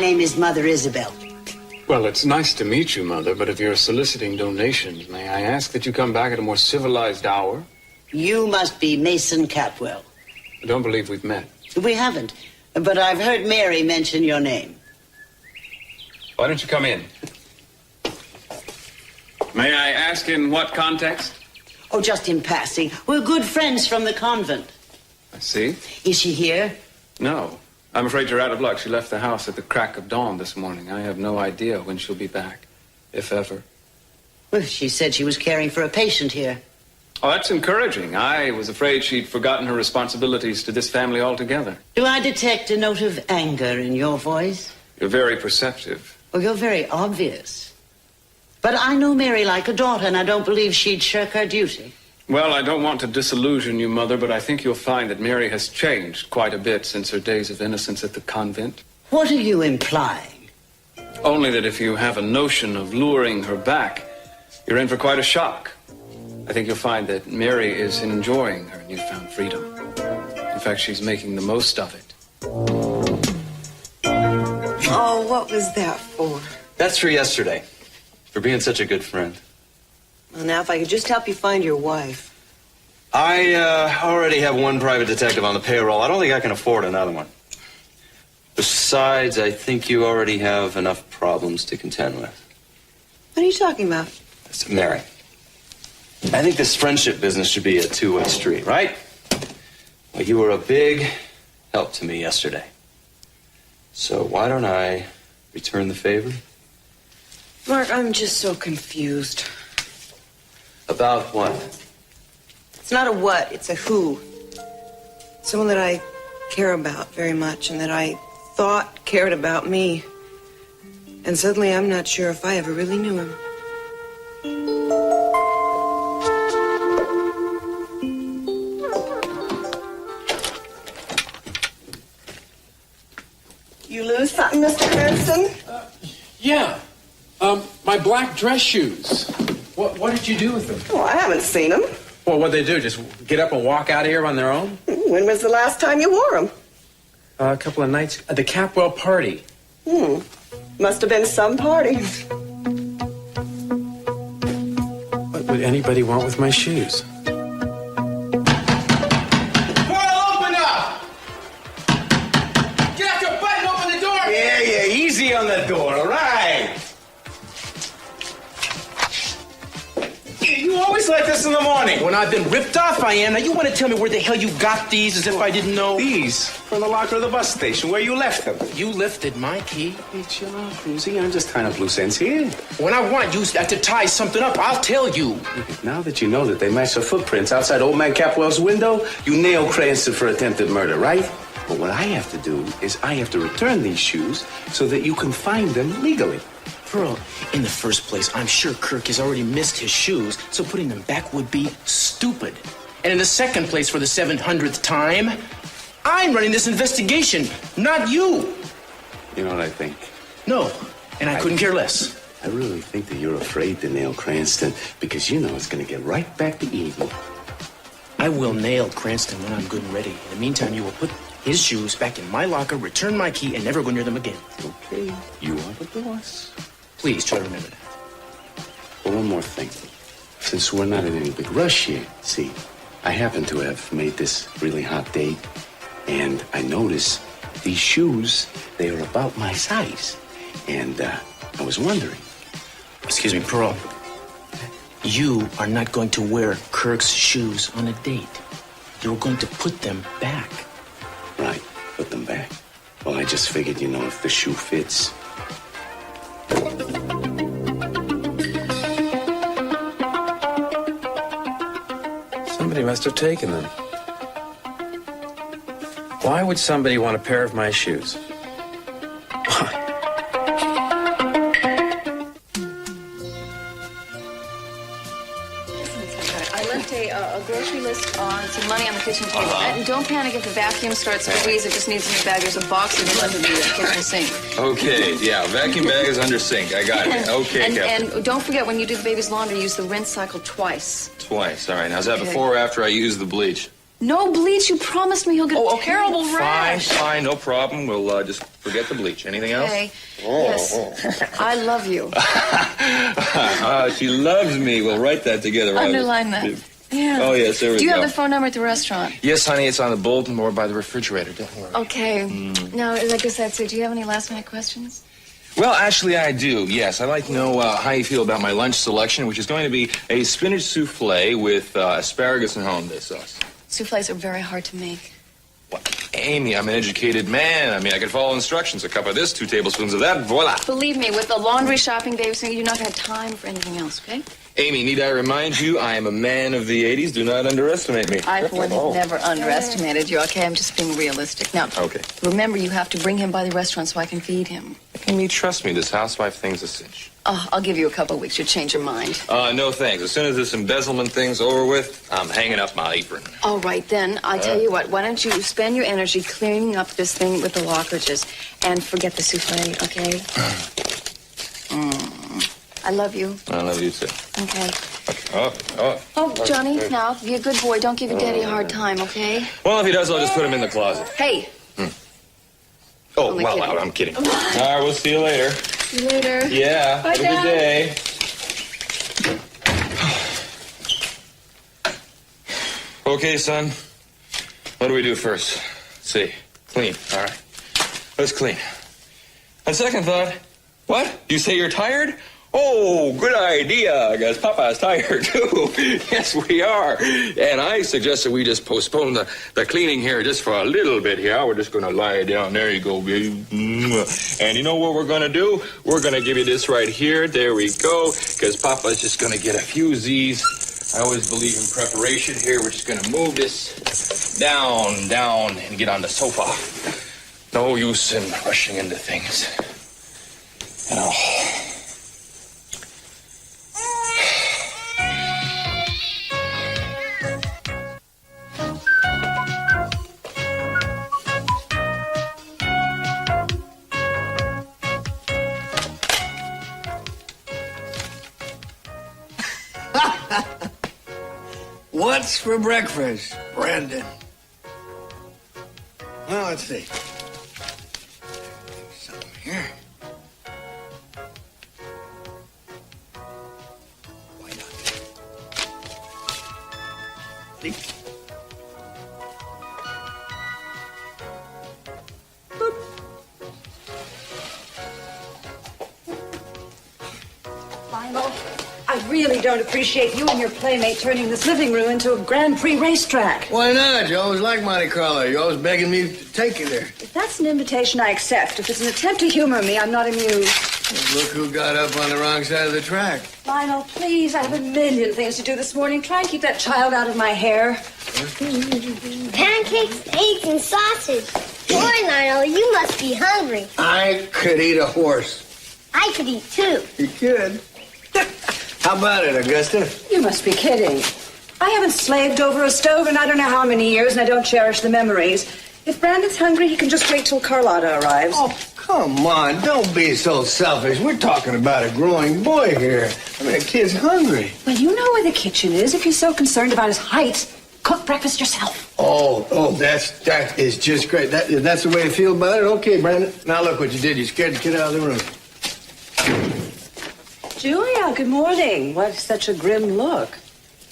name is Mother Isabel. Well, it's nice to meet you, Mother, but if you're soliciting donations, may I ask that you come back at a more civilized hour? You must be Mason Capwell. I don't believe we've met. We haven't, but I've heard Mary mention your name. Why don't you come in? May I ask in what context? Oh, just in passing. We're good friends from the convent. I see. Is she here? No. I'm afraid you're out of luck. She left the house at the crack of dawn this morning. I have no idea when she'll be back, if ever. Well, she said she was caring for a patient here. Oh, that's encouraging. I was afraid she'd forgotten her responsibilities to this family altogether. Do I detect a note of anger in your voice? You're very perceptive. Oh, you're very obvious. But I know Mary like a daughter, and I don't believe she'd shirk her duty. Well, I don't want to disillusion you, Mother, but I think you'll find that Mary has changed quite a bit since her days of innocence at the convent. What are you implying? Only that if you have a notion of luring her back, you're in for quite a shock. I think you'll find that Mary is enjoying her newfound freedom. In fact, she's making the most of it. Oh, what was that for? That's for yesterday. For being such a good friend. Well, now, if I could just help you find your wife. I already have one private detective on the payroll. I don't think I can afford another one. Besides, I think you already have enough problems to contend with. What are you talking about? Mary, I think this friendship business should be a two-way street, right? Well, you were a big help to me yesterday. So why don't I return the favor? Mark, I'm just so confused. About what? It's not a what, it's a who. Someone that I care about very much and that I thought cared about me. And suddenly I'm not sure if I ever really knew him. You lose something, Mr. Cranston? Yeah. My black dress shoes. What did you do with them? Oh, I haven't seen them. Well, what'd they do? Just get up and walk out of here on their own? When was the last time you wore them? A couple of nights at the Capwell party. Must have been some party. What would anybody want with my shoes? Open up! Get out your butt and open the door! Yeah, easy on the door, all right? You always like this in the morning. When I've been ripped off, I am. Now, you want to tell me where the hell you got these as if I didn't know? These from the locker of the bus station where you left them. You lifted my key. Hey, chill out, Cruzy. I'm just tying up loose ends here. When I want you to tie something up, I'll tell you. Now that you know that they match the footprints outside Old Man Capwell's window, you nail Cranston for attempted murder, right? But what I have to do is I have to return these shoes so that you can find them legally. Pearl, in the first place, I'm sure Kirk has already missed his shoes, so putting them back would be stupid. And in the second place, for the 700th time, I'm running this investigation, not you. You know what I think? No, and I couldn't care less. I really think that you're afraid to nail Cranston because you know it's going to get right back to evil. I will nail Cranston when I'm good and ready. In the meantime, you will put his shoes back in my locker, return my key, and never go near them again. Okay, you are the boss. Please try to remember that. Well, one more thing. Since we're not in any big rush here, see, I happen to have made this really hot date, and I notice these shoes, they are about my size. And I was wondering. Excuse me, Pearl. You are not going to wear Kirk's shoes on a date. You're going to put them back. Right, put them back. Well, I just figured, you know, if the shoe fits. Somebody must have taken them. Why would somebody want a pair of my shoes? Why? I left a grocery list on some money on the kitchen table. And don't panic if the vacuum starts to wheeze. It just needs a new bag. There's a box in under the kitchen sink. Okay, yeah, vacuum bag is under sink. I got it. Okay, Captain. And don't forget, when you do the baby's laundry, use the rinse cycle twice. Twice. All right. Now, is that Okay. before or after I use the bleach? No bleach. You promised me he'll get a terrible rash. Fine, no problem. We'll just forget the bleach. Anything else? Okay. Yes. I love you. She loves me. We'll write that together. Underline that. Yeah. Oh, yes, there we go. Do you have the phone number at the restaurant? Yes, honey, it's on the bulletin board by the refrigerator. Don't worry. Okay. Now, like I said, so do you have any last-minute questions? Well, actually, I do. Yes, I'd like to know how you feel about my lunch selection, which is going to be a spinach souffle with asparagus and hollandaise sauce. Souffles are very hard to make. What? Amy, I'm an educated man. I mean, I can follow instructions. A cup of this, 2 tablespoons of that, voila. Believe me, with the laundry, shopping, babysitting, you're not going to have time for anything else, okay? Amy, need I remind you, I am a man of the 80s. Do not underestimate me. I, for one, have never underestimated you, okay? I'm just being realistic. Now, Okay. remember, you have to bring him by the restaurant so I can feed him. Amy, trust me, this housewife thing's a cinch. Oh, I'll give you a couple of weeks. You'll change your mind. No thanks. As soon as this embezzlement thing's over with, I'm hanging up my apron. All right, then. I'll tell you what. Why don't you spend your energy cleaning up this thing with the Lockridges and forget the souffle, okay? I love you. I love you too. Okay. Oh. Oh, Johnny, now, be a good boy. Don't give your daddy a hard time, okay? Well, if he does, I'll just put him in the closet. Hey. Oh, Only well, kidding. I'm kidding. All right, we'll see you later. See you later. Yeah, Bye, have a Dad. good day. Okay, son. What do we do first? Let's see. Clean. All right. Let's clean. On second thought, what? You say you're tired? Oh, good idea. I guess Papa's tired, too. Yes, we are. And I suggest that we just postpone the cleaning here just for a little bit here. We're just going to lie down. There you go, baby. And you know what we're going to do? We're going to give you this right here. There we go. Because Papa's just going to get a few Z's. I always believe in preparation here. We're just going to move this down, and get on the sofa. No use in rushing into things. You know. What's for breakfast, Brandon? Well, let's see. Something here. Why not? See? Lionel, I really don't appreciate you and your playmate turning this living room into a Grand Prix racetrack. Why not? You always like Monte Carlo. You're always begging me to take you there. If that's an invitation, I accept. If it's an attempt to humor me, I'm not amused. Well, look who got up on the wrong side of the track. Lionel, please, I have a million things to do this morning. Try and keep that child out of my hair. Pancakes, eggs, and sausage. Boy, Lionel, you must be hungry. I could eat a horse. I could eat too. You could? How about it, Augusta? You must be kidding. I haven't slaved over a stove in I don't know how many years, and I don't cherish the memories. If Brandon's hungry, he can just wait till Carlotta arrives. Oh, come on. Don't be so selfish. We're talking about a growing boy here. I mean, a kid's hungry. Well, you know where the kitchen is. If you're so concerned about his height, cook breakfast yourself. Oh, that is just great. That's the way you feel about it? Okay, Brandon. Now look what you did. You scared the kid out of the room. Julia, good morning. What's such a grim look?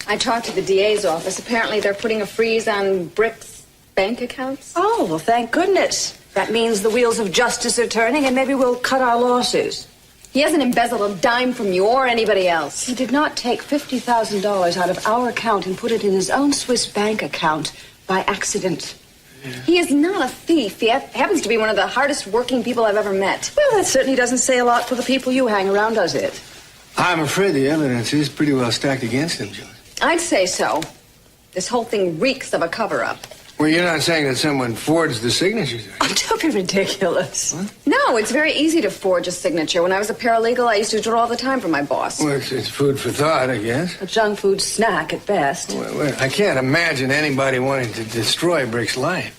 I talked to the DA's office. Apparently, they're putting a freeze on Brick's bank accounts. Oh, well, thank goodness. That means the wheels of justice are turning, and maybe we'll cut our losses. He hasn't embezzled a dime from you or anybody else. He did not take $50,000 out of our account and put it in his own Swiss bank account by accident. He is not a thief. He happens to be one of the hardest working people I've ever met. Well, that certainly doesn't say a lot for the people you hang around, does it? I'm afraid the evidence is pretty well stacked against him, Julie. I'd say so. This whole thing reeks of a cover-up. Well, you're not saying that someone forged the signatures, are you? Oh, don't be ridiculous. What? No, it's very easy to forge a signature. When I was a paralegal, I used to do it all the time for my boss. Well, it's food for thought, I guess. A junk food snack at best. Well, I can't imagine anybody wanting to destroy Brick's life.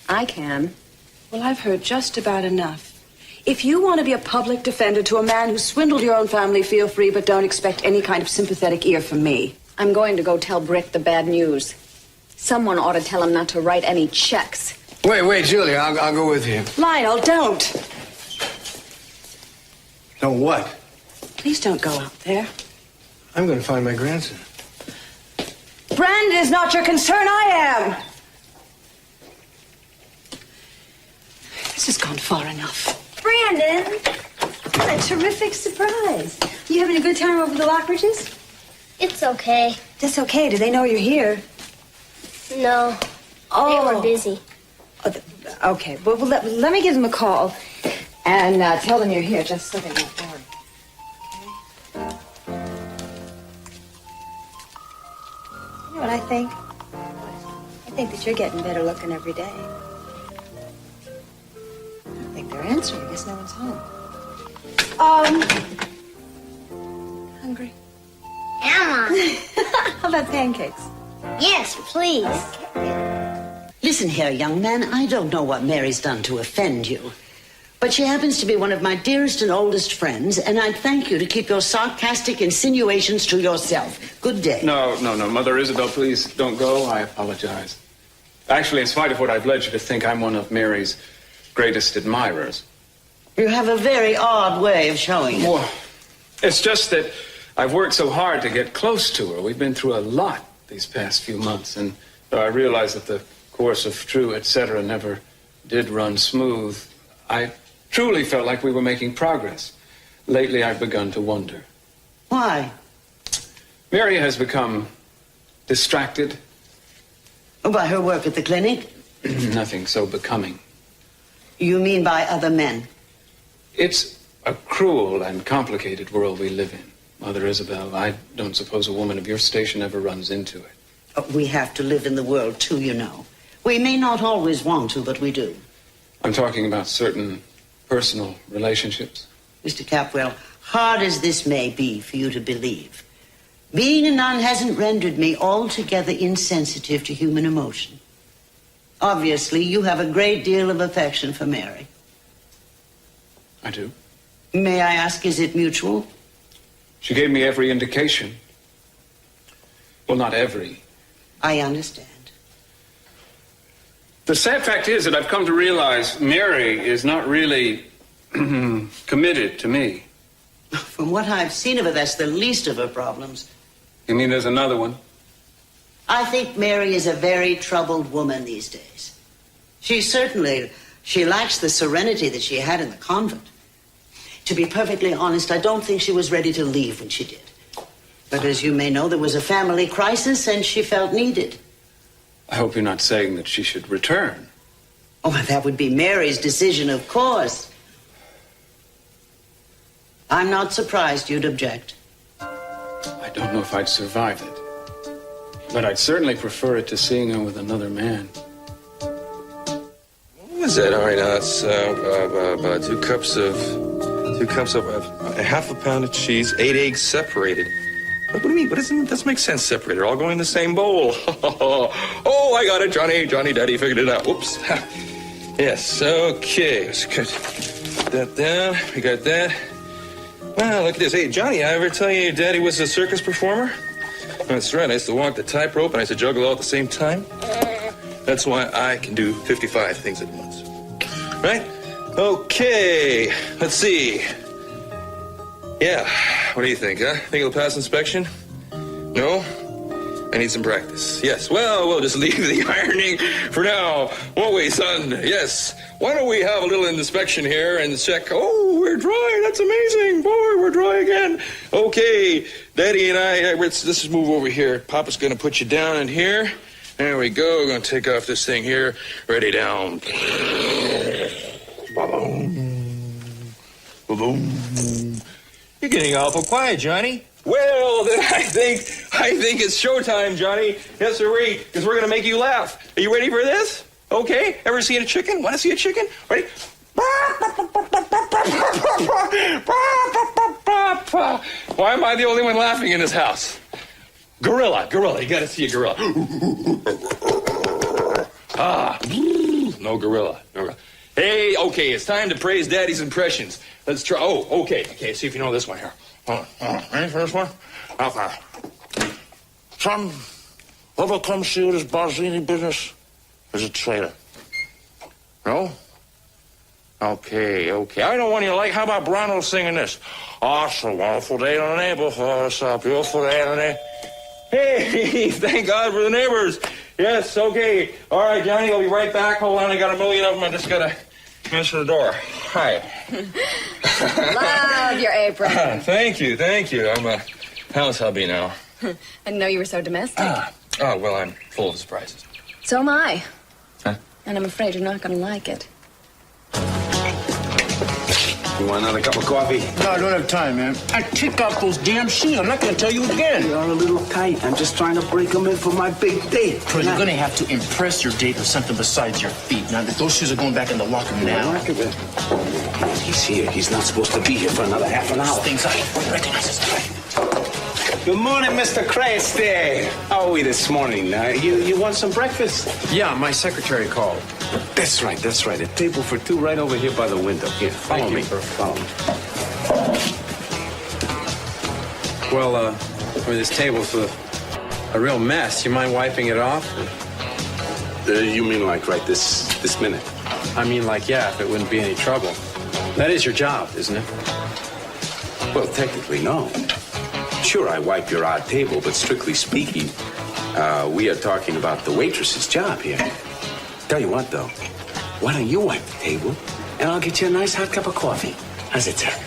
I can. Well, I've heard just about enough. If you want to be a public defender to a man who swindled your own family, feel free, but don't expect any kind of sympathetic ear from me. I'm going to go tell Brick the bad news. Someone ought to tell him not to write any checks. Wait, Julia, I'll go with you. Lionel, don't. Don't what? Please don't go out there. I'm going to find my grandson. Brandon is not your concern, I am. This has gone far enough. Brandon! What a terrific surprise. You having a good time over the Lockridges? It's okay. That's okay. Do they know you're here? No. Oh. They were busy. Okay. Well, let me give them a call and tell them you're here just so they won't worry. Okay? You know what I think? I think that you're getting better looking every day. I think they're answering. I guess no one's home. Hungry? Emma! How about pancakes? Yes, please. Listen here, young man, I don't know what Mary's done to offend you. But she happens to be one of my dearest and oldest friends, and I'd thank you to keep your sarcastic insinuations to yourself. Good day. No, Mother Isabel, please don't go. I apologize. Actually, in spite of what I've led you to think, I'm one of Mary's greatest admirers. You have a very odd way of showing it. Well, it's just that I've worked so hard to get close to her. We've been through a lot these past few months, and though I realize that the course of True, etc. never did run smooth, I truly felt like we were making progress. Lately, I've begun to wonder. Why? Mary has become distracted. Oh, by her work at the clinic? Nothing so becoming. You mean by other men? It's a cruel and complicated world we live in, Mother Isabel. I don't suppose a woman of your station ever runs into it. We have to live in the world, too, you know. We may not always want to, but we do. I'm talking about certain personal relationships. Mr. Capwell, hard as this may be for you to believe, being a nun hasn't rendered me altogether insensitive to human emotion. Obviously, you have a great deal of affection for Mary. I do. May I ask, is it mutual? She gave me every indication. Well, not every. I understand. The sad fact is that I've come to realize Mary is not really committed to me. From what I've seen of her, that's the least of her problems. You mean there's another one? I think Mary is a very troubled woman these days. She lacks the serenity that she had in the convent. To be perfectly honest, I don't think she was ready to leave when she did. But as you may know, there was a family crisis and she felt needed. I hope you're not saying that she should return. Oh, that would be Mary's decision, of course. I'm not surprised you'd object. I don't know if I'd survive it. But I'd certainly prefer it to seeing her with another man. What was that? All right, it's 2 cups of a half a pound of cheese, 8 eggs separated. What do you mean? What doesn't make sense separated? They're all going in the same bowl. Oh, I got it, Johnny, Daddy figured it out. Whoops. Yes, okay, that's good. Put that down. We got that. Wow, look at this. Hey, Johnny, I ever tell you your daddy was a circus performer? That's right. I used to walk the tightrope and I used to juggle all at the same time. That's why I can do 55 things at once. Right? Okay. Let's see. Yeah. What do you think, huh? Think it'll pass inspection? No? I need some practice. Yes. Well, we'll just leave the ironing for now, won't we, son? Yes. Why don't we have a little inspection here and check? Oh, we're dry. That's amazing. Boy, we're dry again. Okay. Daddy and I, let's just move over here. Papa's going to put you down in here. There we go. We're going to take off this thing here. Ready, down. Ba-boom. Ba-boom. You're getting awful quiet, Johnny. Well, then I think it's showtime, Johnny. Yes, sirree, because we're going to make you laugh. Are you ready for this? Okay. Ever seen a chicken? Want to see a chicken? Ready? Why am I the only one laughing in this house? Gorilla. You got to see a gorilla. No gorilla. Hey, okay, it's time to praise Daddy's impressions. Let's try. Oh, okay, see if you know this one here. Hold on. Ready for this one? Okay. Whoever comes to you with this Barzini business is a traitor. No? Okay. I know one you like. How about Brano singing this? Oh, it's a wonderful day in the neighborhood. It's a beautiful day in the neighborhood. Hey, thank God for the neighbors. Yes, okay. All right, Johnny, I'll be right back. Hold on, I got a million of them. I just got to answer the door. Hi. Love your apron. Thank you. I'm a house hubby now. I didn't know you were so domestic. Oh, well, I'm full of surprises. So am I. Huh? And I'm afraid you're not going to like it. You want another cup of coffee? No, I don't have time, man. I kick out those damn shoes. I'm not going to tell you again. You're a little tight. I'm just trying to break them in for my big date. Because you're going to have to impress your date with something besides your feet. Now, those shoes are going back in the locker now. He's here. He's not supposed to be here for another half an hour. Things I recognize this. Good morning, Mr. Cranston. How are we this morning? You want some breakfast? Yeah, my secretary called. That's right. A table for two right over here by the window. Here, follow me. Follow me. Well, this table's a real mess. You mind wiping it off? You mean like right this minute? I mean, like, yeah, if it wouldn't be any trouble. That is your job, isn't it? Well, technically, no. Sure, I wipe your odd table, but strictly speaking, we are talking about the waitress's job here. Tell you what, though, why don't you wipe the table, and I'll get you a nice hot cup of coffee. How's it sound?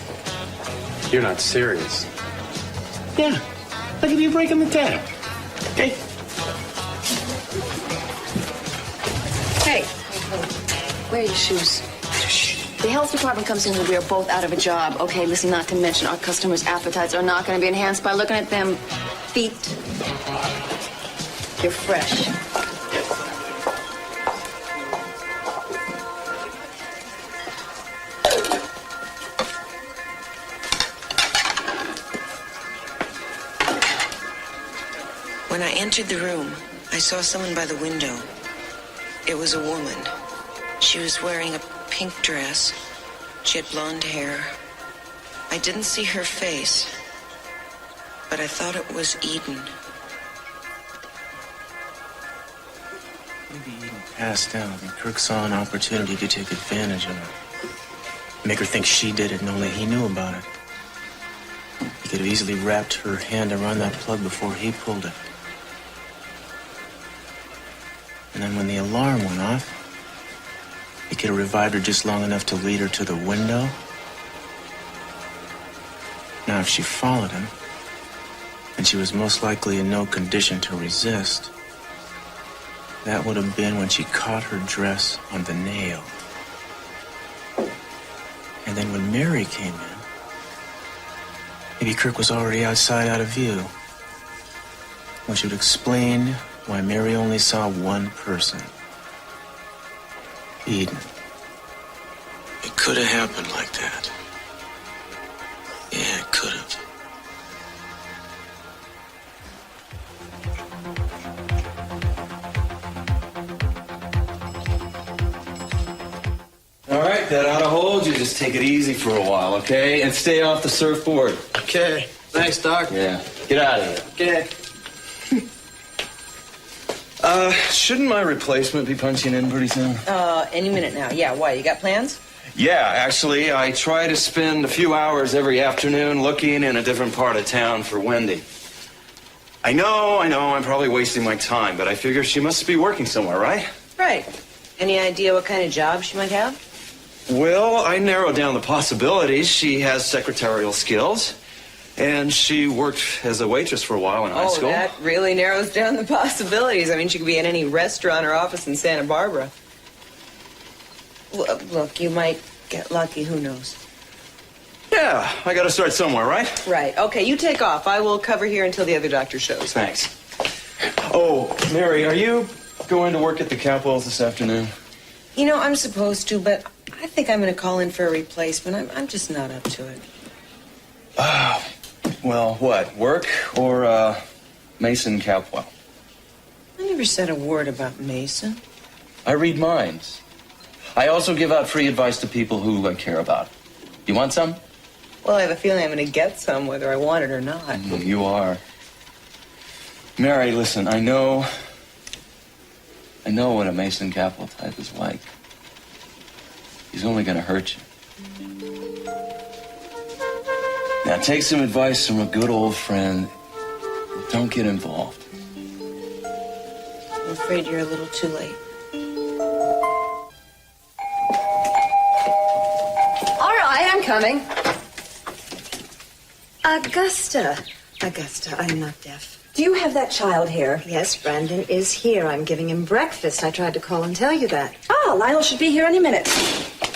You're not serious. Yeah, I'll give you a break on the tab. Okay? Hey, where are your shoes? The health department comes in when we are both out of a job. Okay, listen, not to mention our customers' appetites are not going to be enhanced by looking at them feet. You're fresh. When I entered the room, I saw someone by the window. It was a woman. She was wearing a pink dress. She had blonde hair. I didn't see her face, but I thought it was Eden. Maybe Eden passed out and Kirk saw an opportunity to take advantage of her. Make her think she did it and only he knew about it. He could have easily wrapped her hand around that plug before he pulled it. And then when the alarm went off, he could have revived her just long enough to lead her to the window. Now, if she followed him, and she was most likely in no condition to resist, that would have been when she caught her dress on the nail. And then when Mary came in, maybe Kirk was already outside, out of view, which would explain why Mary only saw one person. Eden. It could have happened like that. Yeah, it could have. All right, that ought to hold you. Just take it easy for a while, okay? And stay off the surfboard. Okay. Thanks, Doc. Yeah. Get out of here. Okay. Shouldn't my replacement be punching in pretty soon? Any minute now. Yeah, why? You got plans? Yeah, actually, I try to spend a few hours every afternoon looking in a different part of town for Wendy. I know, I'm probably wasting my time, but I figure she must be working somewhere, right? Right. Any idea what kind of job she might have? Well, I narrowed down the possibilities. She has secretarial skills, and she worked as a waitress for a while in high school. Oh, that really narrows down the possibilities. I mean, she could be in any restaurant or office in Santa Barbara. Look, you might get lucky. Who knows? Yeah, I gotta start somewhere, right? Right. Okay, you take off. I will cover here until the other doctor shows. Thanks. Oh, Mary, are you going to work at the Capwells this afternoon? You know, I'm supposed to, but I think I'm going to call in for a replacement. I'm just not up to it. Well, what? Work or, Mason Capwell? I never said a word about Mason. I read minds. I also give out free advice to people who I care about. You want some? Well, I have a feeling I'm going to get some, whether I want it or not. You are. Mary, listen, I know what a Mason Capital type is like. He's only gonna hurt you. Now take some advice from a good old friend. Don't get involved. I'm afraid you're a little too late. All right, I'm coming. Augusta, I'm not deaf. Do you have that child here? Yes, Brandon is here. I'm giving him breakfast. I tried to call and tell you that. Oh, Lionel should be here any minute.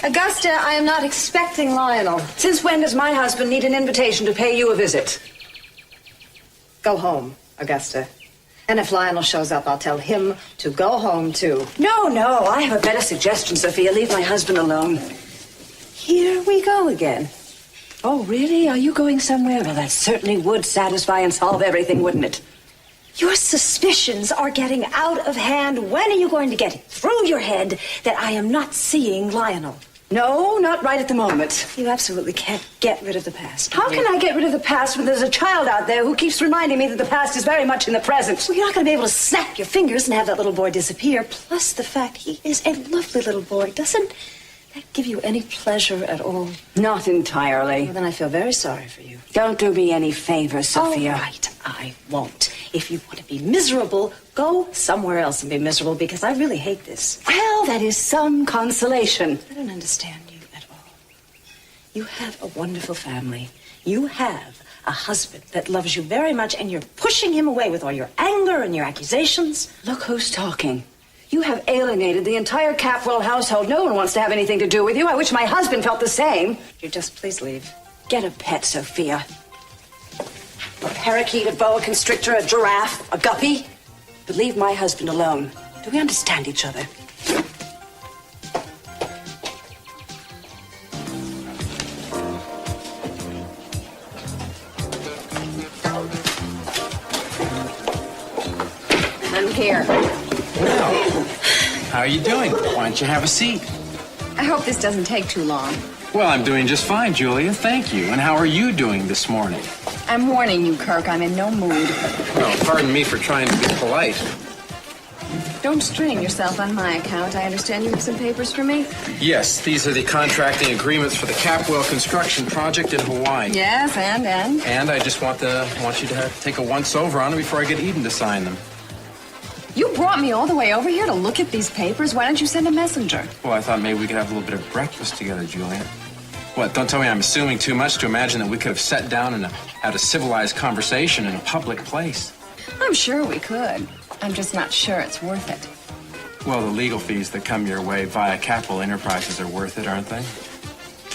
Augusta, I am not expecting Lionel. Since when does my husband need an invitation to pay you a visit? Go home, Augusta. And if Lionel shows up, I'll tell him to go home, too. No, I have a better suggestion, Sophia. Leave my husband alone. Here we go again. Oh, really? Are you going somewhere? Well, that certainly would satisfy and solve everything, wouldn't it? Your suspicions are getting out of hand. When are you going to get it through your head that I am not seeing Lionel? No, not right at the moment. You absolutely can't get rid of the past. How can I get rid of the past when there's a child out there who keeps reminding me that the past is very much in the present? Well, you're not going to be able to snap your fingers and have that little boy disappear. Plus the fact he is a lovely little boy. Doesn't that give you any pleasure at all? Not entirely. Well, then I feel very sorry for you. Don't do me any favors, Sophia. All right, I won't. If you want to be miserable, go somewhere else and be miserable, because I really hate this. Well, that is some consolation. I don't understand you at all. You have a wonderful family. You have a husband that loves you very much, and you're pushing him away with all your anger and your accusations. Look who's talking. You have alienated the entire Capwell household. No one wants to have anything to do with you. I wish my husband felt the same. You just please leave. Get a pet, Sophia. A parakeet, a boa constrictor, a giraffe, a guppy. But leave my husband alone. Do we understand each other? I'm here. Well, how are you doing? Why don't you have a seat? I hope this doesn't take too long. Well, I'm doing just fine, Julia. Thank you. And how are you doing this morning? I'm warning you, Kirk. I'm in no mood. Well, pardon me for trying to be polite. Don't strain yourself on my account. I understand you have some papers for me? Yes, these are the contracting agreements for the Capwell construction project in Hawaii. Yes, and? And I just want you to take a once-over on them before I get Eden to sign them. You brought me all the way over here to look at these papers. Why don't you send a messenger? Well, I thought maybe we could have a little bit of breakfast together, Julia. What, don't tell me I'm assuming too much to imagine that we could have sat down and had a civilized conversation in a public place. I'm sure we could. I'm just not sure it's worth it. Well, the legal fees that come your way via Capwell Enterprises are worth it, aren't they?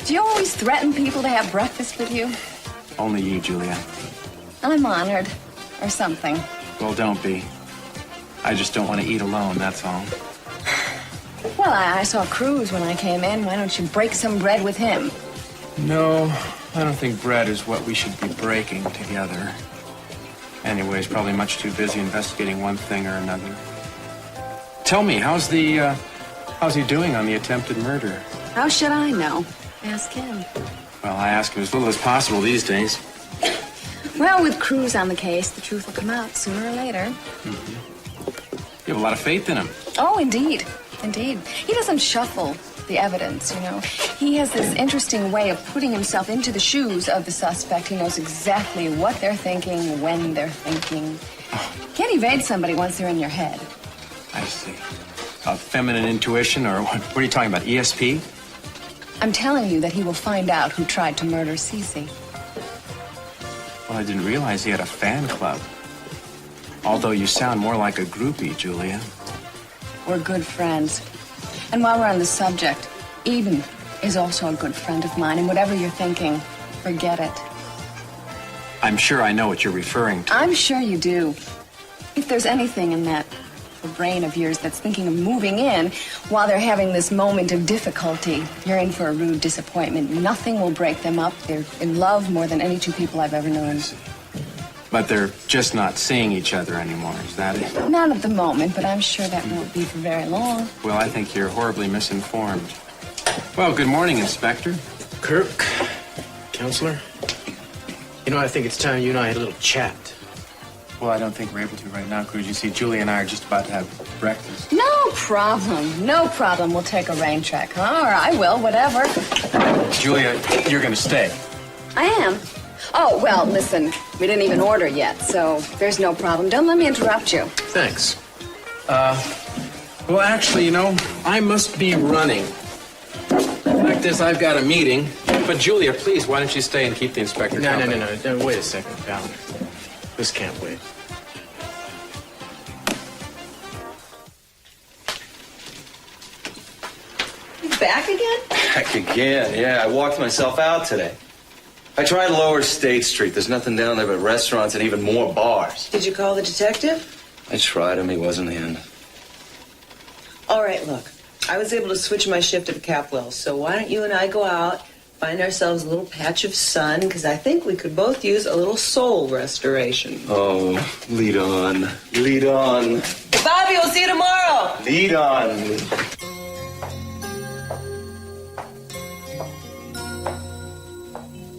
Do you always threaten people to have breakfast with you? Only you, Julia. I'm honored. Or something. Well, don't be. I just don't want to eat alone, that's all. Well, I saw Cruz when I came in. Why don't you break some bread with him? No, I don't think bread is what we should be breaking together. Anyway, he's probably much too busy investigating one thing or another. Tell me, how's he doing on the attempted murder? How should I know? Ask him. Well, I ask him as little as possible these days. Well, with Cruz on the case, the truth will come out sooner or later. Mm-hmm. You have a lot of faith in him. Oh, indeed. Indeed. He doesn't shuffle the evidence, you know. He has this interesting way of putting himself into the shoes of the suspect. He knows exactly what they're thinking, when they're thinking. Can't evade somebody once they're in your head. I see. Feminine intuition, or what are you talking about, ESP? I'm telling you that he will find out who tried to murder Cece. Well, I didn't realize he had a fan club. Although you sound more like a groupie, Julia. We're good friends. And while we're on the subject, Eden is also a good friend of mine. And whatever you're thinking, forget it. I'm sure I know what you're referring to. I'm sure you do. If there's anything in that brain of yours that's thinking of moving in while they're having this moment of difficulty, you're in for a rude disappointment. Nothing will break them up. They're in love more than any two people I've ever known. But they're just not seeing each other anymore, is that it? Not at the moment, but I'm sure that won't be for very long. Well, I think you're horribly misinformed. Well, good morning, Inspector. Kirk, Counselor. You know, I think it's time you and I had a little chat. Well, I don't think we're able to right now, Cruz. You see, Julie and I are just about to have breakfast. No problem. No problem. We'll take a rain check, huh? Or I will, whatever. Julia, you're going to stay. I am. Oh, well, listen, we didn't even order yet, so there's no problem. Don't let me interrupt you. Thanks. Well, actually, you know, I must be running. The fact is, I've got a meeting. But, Julia, please, why don't you stay and keep the inspector company? No. Wait a second, pal. This can't wait. You back again? Back again, yeah. I walked myself out today. I tried Lower State Street. There's nothing down there but restaurants and even more bars. Did you call the detective? I tried him. He wasn't in. All right, look. I was able to switch my shift at the Capwell, so why don't you and I go out, find ourselves a little patch of sun, because I think we could both use a little soul restoration. Oh, lead on. Lead on. Hey, Bobby, we'll see you tomorrow. Lead on.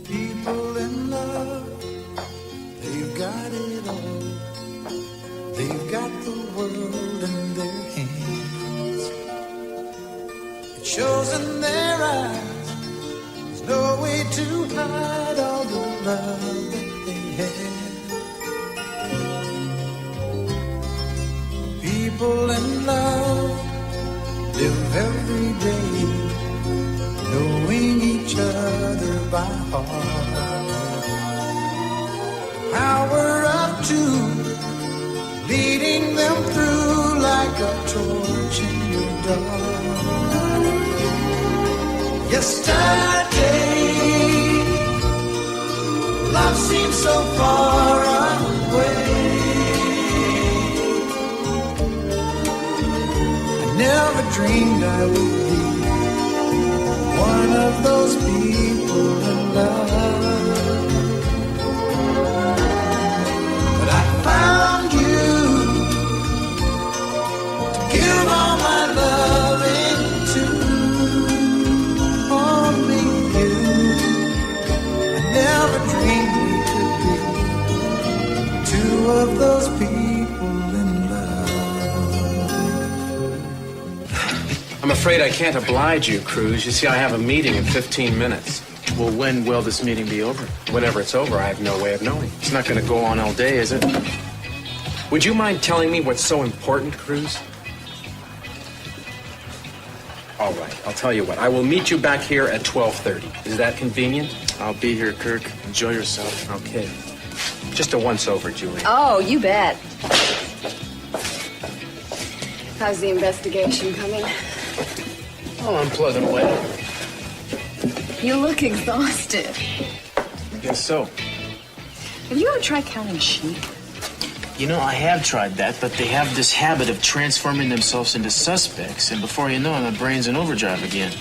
People in love, they've got it all. They've got the world in their hands. It shows in their eyes. There's no way to hide all the love that they have. People in love live every day knowing each other by heart. The power of two leading them through like a torch in the dark. Yesterday, love seemed so far away. I never dreamed I would be one of those people in love. But I found you to give all my loving to. Only you. I never dreamed we could be two of those people in love. I'm afraid I can't oblige you, Cruz. You see, I have a meeting in 15 minutes. Well, when will this meeting be over? Whenever it's over, I have no way of knowing. It's not going to go on all day, is it? Would you mind telling me what's so important, Cruz? All right, I'll tell you what. I will meet you back here at 12:30. Is that convenient? I'll be here, Kirk. Enjoy yourself. Okay. Just a once-over, Julie. Oh, you bet. How's the investigation coming? Oh, I'm plugging away. You look exhausted. I guess so. Have you ever tried counting sheep? You know, I have tried that, but they have this habit of transforming themselves into suspects, and before you know it, my brain's in overdrive again.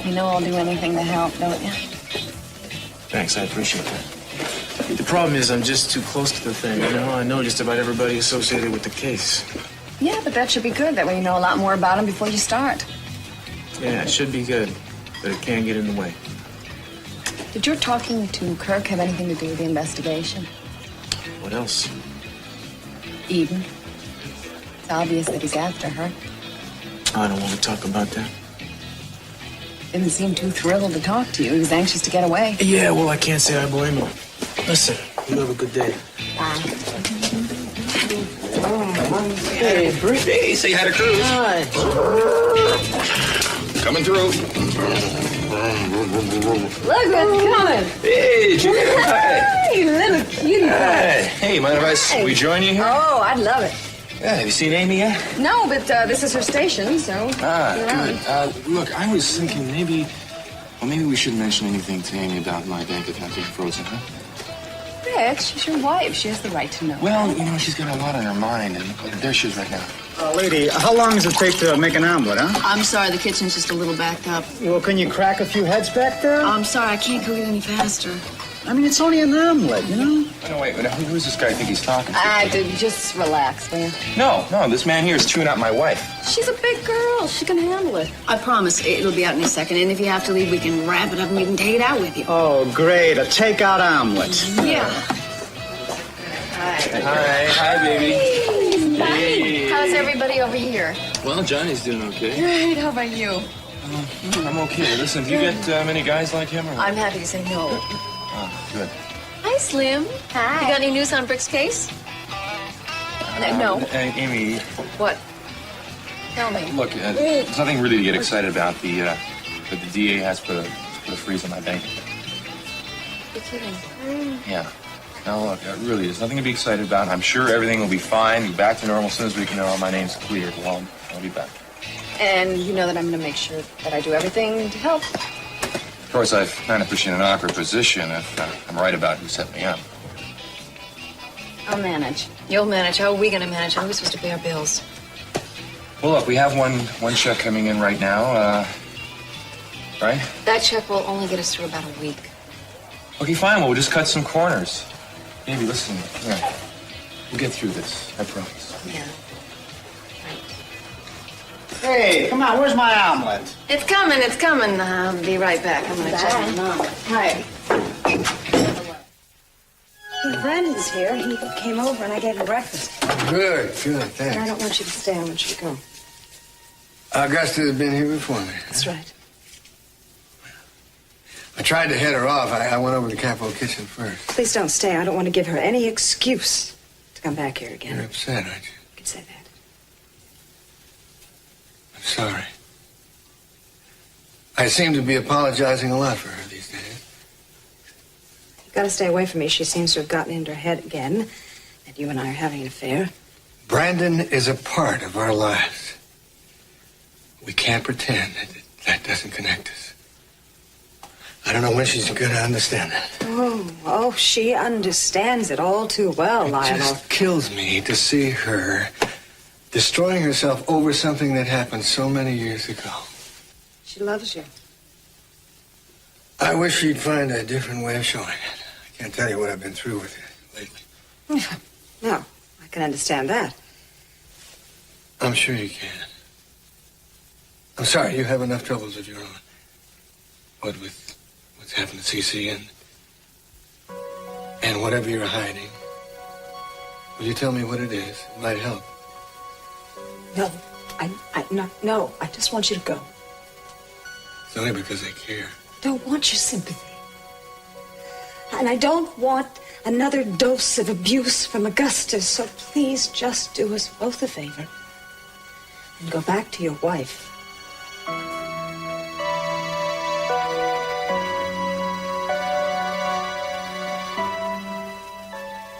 You know I'll do anything to help, don't you? Thanks, I appreciate that. The problem is I'm just too close to the thing, you know? I know just about everybody associated with the case. Yeah, but that should be good. That way you know a lot more about them before you start. Yeah, it should be good, but it can get in the way. Did your talking to Kirk have anything to do with the investigation? What else? Eden. It's obvious that he's after her. I don't want to talk about that. Didn't seem too thrilled to talk to you. He was anxious to get away. Yeah, well, I can't say I blame him. Listen, you have a good day. Bye. Hey, Britt. Hey, say hi to Cruz. Hi. Coming through. Look what's coming. Hey, Julia. Hi. Hey, little cutie. Hi. Hey, mind if we join you here? Oh, I'd love it. Yeah, have you seen Amy yet? No, but this is her station, so. Good. Look, I was thinking maybe we shouldn't mention anything to Amy about my bank account being frozen, huh? Rich, she's your wife. She has the right to know. Well, you know, she's got a lot on her mind, and there she is right now. Lady, how long does it take to make an omelet, huh? I'm sorry, the kitchen's just a little backed up. Well, can you crack a few heads back there? I'm sorry, I can't cook it any faster. I mean, it's only an omelet, you know? Oh, no, wait, who's this guy I think he's talking to? Just relax, will you? No, this man here is chewing out my wife. She's a big girl. She can handle it. I promise it'll be out in a second. And if you have to leave, we can wrap it up and you can take it out with you. Oh, great, a takeout omelet. Yeah. Hi, baby. Hi. How's everybody over here? Well, Johnny's doing okay. Great. How about you? I'm okay. Listen, do you get many guys like him? Or... I'm happy to say no. Oh, good. Hi, Slim. Hi. You got any news on Brick's case? No. Amy, What? Tell me. look, there's nothing really to get excited about. The DA has put a freeze on my bank account. You're kidding. Yeah. Now, look, really, there's nothing to be excited about. I'm sure everything will be fine, be back to normal as soon as we can know my name's cleared. Well, I'll be back. And you know that I'm going to make sure that I do everything to help. Of course, I've kind of pushed you in an awkward position if I'm right about who set me up. I'll manage. You'll manage. How are we going to manage? How are we supposed to pay our bills? Well, look, we have one check coming in right now, right? That check will only get us through about a week. Okay, fine. Well, we'll just cut some corners. Baby, listen. Here. We'll get through this. I promise. Yeah. Hey, come on, where's my omelet? It's coming. It's coming. I'll be right back. I'm going to check my mom. Hi. Brandon's here. He came over and I gave him breakfast. Good, But I thanks. don't want you to stay. I want you to go. Augusta's been here before me. That's right. I tried to head her off. I went over to Capo Kitchen first. Please don't stay. I don't want to give her any excuse to come back here again. You're upset, aren't you? You could say that. I'm sorry. I seem to be apologizing a lot for her these days. You've got to stay away from me. She seems to have gotten into her head again that you and I are having an affair. Brandon is a part of our lives. We can't pretend that doesn't connect us. I don't know when she's going to understand that. Oh, she understands it all too well, It Lionel. just kills me to see her destroying herself over something that happened so many years ago. She loves you. I wish she'd find a different way of showing it. I can't tell you what I've been through with her lately. No, I can understand that. I'm sure you can. I'm sorry, you have enough troubles of your own. What with what's happened to CC and whatever you're hiding. Will you tell me what it is? It might help. No, I just want you to go. It's only because I care. Don't want your sympathy. And I don't want another dose of abuse from Augustus, so please just do us both a favor and go back to your wife.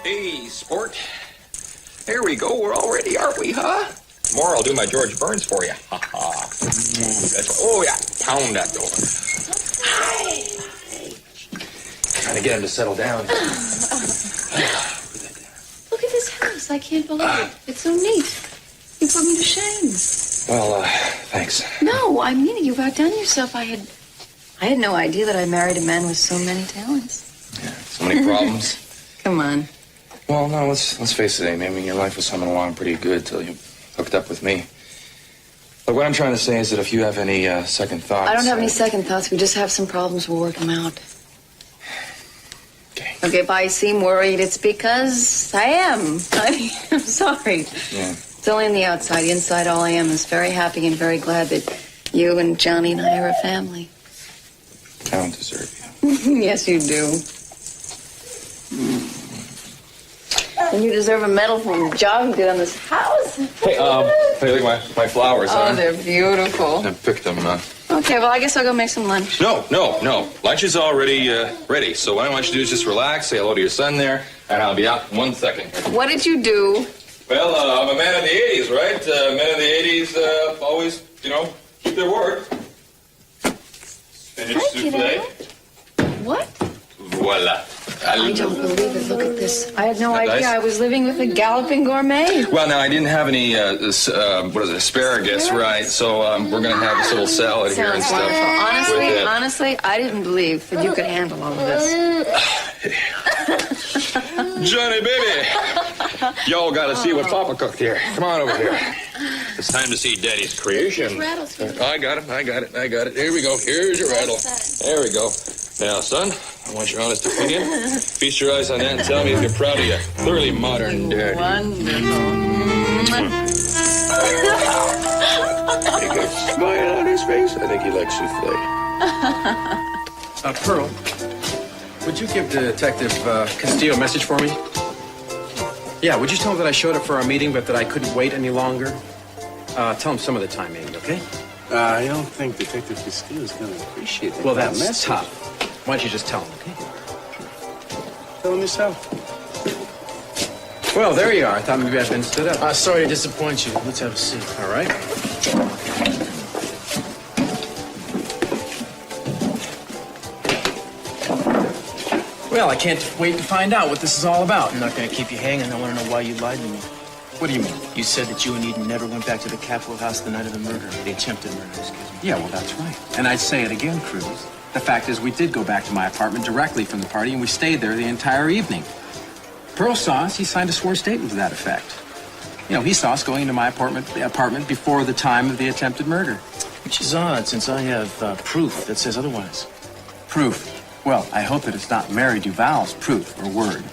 Hey, sport. There we go. We're all ready, aren't we, huh? Tomorrow I'll do my George Burns for you. Ha ha. Oh, yeah. Pound that door. Trying to get him to settle down. Look at this house. I can't believe it. It's so neat. You put me to shame. Well, thanks. No, I mean it. You've outdone yourself. I had no idea that I married a man with so many talents. So many problems. Come on. Well, no, let's face it, Amy. I mean, your life was coming along pretty good till you hooked up with me. Look, what I'm trying to say is that if you have any second thoughts... I don't have any second thoughts. We just have some problems. We'll work them out. Okay, if I seem worried, it's because I am. I'm sorry. Yeah. It's only on the outside. Inside, all I am is very happy and very glad that you and Johnny and I are a family. I don't deserve you. Yes, you do. And you deserve a medal for the job you did on this house. Hey, look at my flowers, Oh, huh? they're beautiful. I picked them, Okay, well, I guess I'll go make some lunch. No. Lunch is already ready. So what I want you to do is just relax, say hello to your son there, and I'll be out in 1 second. What did you do? Well, I'm a man of the 80s, right? Men of the 80s always, keep their word. Spinach Hi, souffle. kiddo. What? Voila. I don't believe it. Look at this. I had no Isn't that idea nice? I was living with a galloping gourmet. Well, now I didn't have any, asparagus, right? So we're going to have this little salad here and Sounds stuff. wonderful. Honestly, I didn't believe that you could handle all of this. Johnny, baby, y'all got to see what Papa cooked here. Come on over here. It's time to see Daddy's creation. I got it. Here we go. Here's your rattle. There we go. Now, son, I want your honest opinion. Feast your eyes on that and tell me if you're proud of your thoroughly modern daddy. He got a smile on his face. I think he likes souffle. Pearl, would you give Detective Castillo a message for me? Yeah, would you tell him that I showed up for our meeting, but that I couldn't wait any longer? Tell him some of the time, maybe, okay? I don't think Detective Castillo is going to appreciate that. Well, that's message. tough. Why don't you just tell him, okay? Tell him yourself. Well, there you are. I thought maybe I'd been stood up. Sorry to disappoint you. Let's have a seat. All right. Well, I can't wait to find out what this is all about. I'm not going to keep you hanging. I want to know why you lied to me. What do you mean? You said that you and Eden never went back to the Capitol House the night of the murder. The attempted murder, excuse me. Yeah, well, that's right. And I'd say it again, Cruz. The fact is, we did go back to my apartment directly from the party, and we stayed there the entire evening. Pearl saw us. He signed a sworn statement to that effect. You know, he saw us going into my apartment before the time of the attempted murder. Which is odd, since I have proof that says otherwise. Proof? Well, I hope that it's not Mary Duval's proof or word.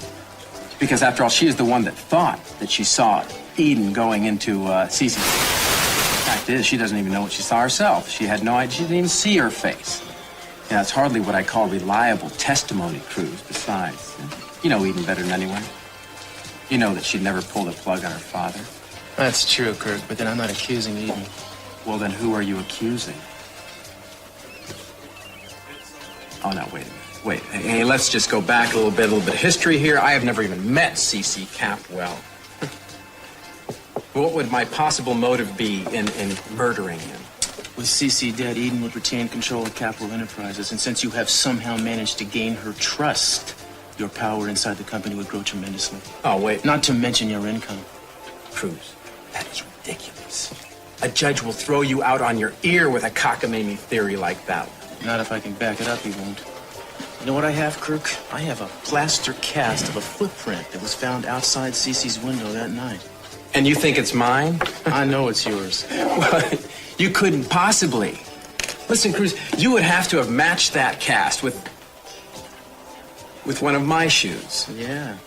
Because after all, she is the one that thought that she saw Eden going into Cece's. The fact is, she doesn't even know what she saw herself. She had no idea. She didn't even see her face. Yeah, it's hardly what I call reliable testimony, Cruz. Besides, you know Eden better than anyone. You know that she'd never pulled a plug on her father. That's true, Kirk, but then I'm not accusing Eden. Well, then who are you accusing? Oh, no, wait a minute. Wait, hey, let's just go back a little bit of history here. I have never even met C.C. Capwell. What would my possible motive be in murdering him? With CC dead, Eden would retain control of Capitol Enterprises, and since you have somehow managed to gain her trust, your power inside the company would grow tremendously. Oh, wait. Not to mention your income. Cruz, that is ridiculous. A judge will throw you out on your ear with a cockamamie theory like that. Not if I can back it up, he won't. You know what I have, Kirk? I have a plaster cast of a footprint that was found outside Cece's window that night. And you think it's mine? I know it's yours. Well, you couldn't possibly. Listen, Cruz, you would have to have matched that cast with one of my shoes. Yeah.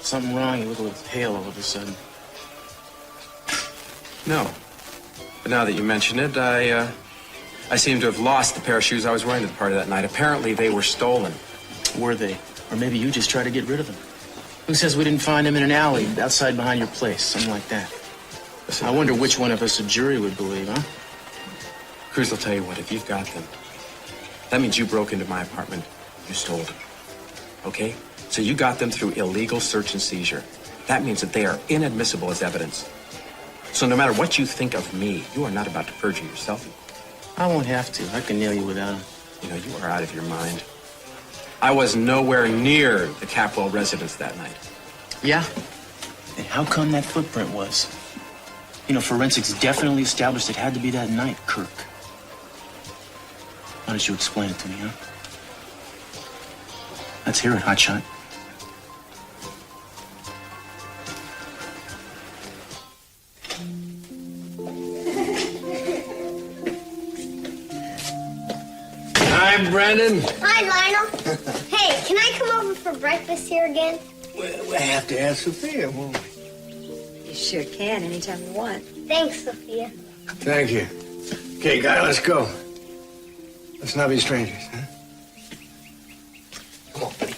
Something wrong. You look a little pale all of a sudden. No. But now that you mention it, I seem to have lost the pair of shoes I was wearing at the party that night. Apparently, they were stolen. Were they? Or maybe you just tried to get rid of them. Who says we didn't find them in an alley outside behind your place? Something like that. Listen, I wonder which one of us a jury would believe, huh? Cruz, I'll tell you what, if you've got them, that means you broke into my apartment. You stole them. Okay? So you got them through illegal search and seizure. That means that they are inadmissible as evidence. So no matter what you think of me, you are not about to perjure yourself. I won't have to. I can nail you without them. You know, you are out of your mind. I was nowhere near the Capwell residence that night. Yeah? And how come that footprint was? You know, forensics definitely established it had to be that night, Kirk. Why don't you explain it to me, huh? Let's hear it, hotshot. Hi, Brandon. Hi, Lionel. Hey, can I come over for breakfast here again? We have to ask Sophia, won't we? You sure can anytime you want. Thanks, Sophia. Thank you. Okay, guy, let's go. Let's not be strangers, huh? Come on, buddy.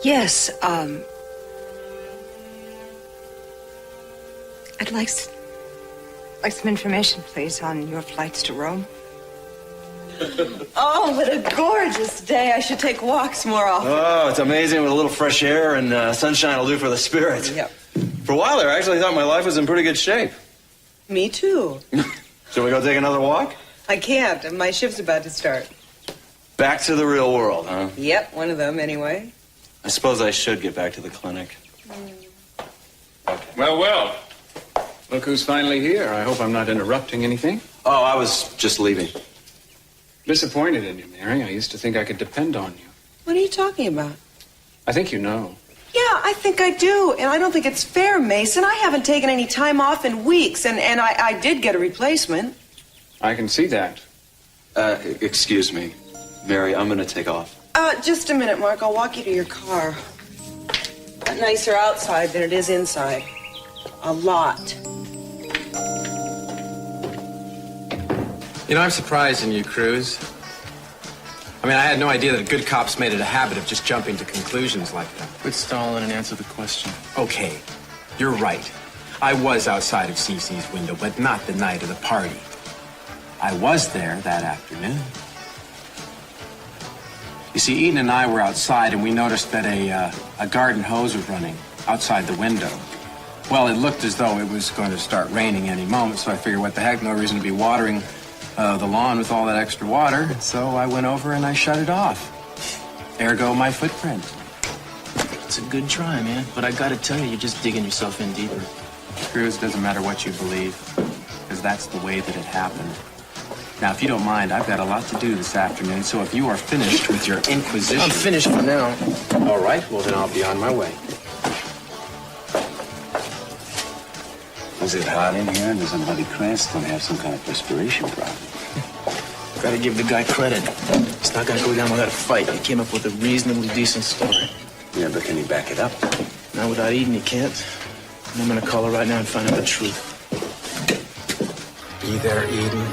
Yes, I'd like some information, please, on your flights to Rome. Oh, what a gorgeous day. I should take walks more often. Oh, it's amazing what a little fresh air and sunshine will do for the spirit. Yep. For a while there, I actually thought my life was in pretty good shape. Me too. Shall we go take another walk? I can't. My shift's about to start. Back to the real world, huh? Yep, one of them anyway. I suppose I should get back to the clinic. Well, well. Look who's finally here. I hope I'm not interrupting anything. Oh, I was just leaving. Disappointed in you, Mary. I used to think I could depend on you. What are you talking about? I think you know. Yeah, I think I do. And I don't think it's fair, Mason. I haven't taken any time off in weeks, and I did get a replacement. I can see that. Excuse me. Mary, I'm gonna take off. Just a minute, Mark. I'll walk you to your car. Nicer outside than it is inside. A lot. You know, I'm surprised in you, Cruz. I mean, I had no idea that good cops made it a habit of just jumping to conclusions like that. Quit stalling and answer the question. Okay, you're right. I was outside of Cece's window, but not the night of the party. I was there that afternoon. You see, Eden and I were outside, and we noticed that a garden hose was running outside the window. Well, it looked as though it was going to start raining any moment, so I figured, what the heck, no reason to be watering the lawn with all that extra water. So I went over and I shut it off. Ergo, my footprint. It's a good try, man. But I gotta tell you, you're just digging yourself in deeper. Cruz, doesn't matter what you believe, because that's the way that it happened. Now, if you don't mind, I've got a lot to do this afternoon, so if you are finished with your inquisition... I'm finished for now. All right, well, then I'll be on my way. Is it hot in here? Does somebody Cranston have some kind of perspiration problem? Gotta give the guy credit. He's not gonna go down without a fight. He came up with a reasonably decent story. Yeah, but can he back it up? Not without Eden, he can't. And I'm gonna call her right now and find out the truth. Be there, Eden.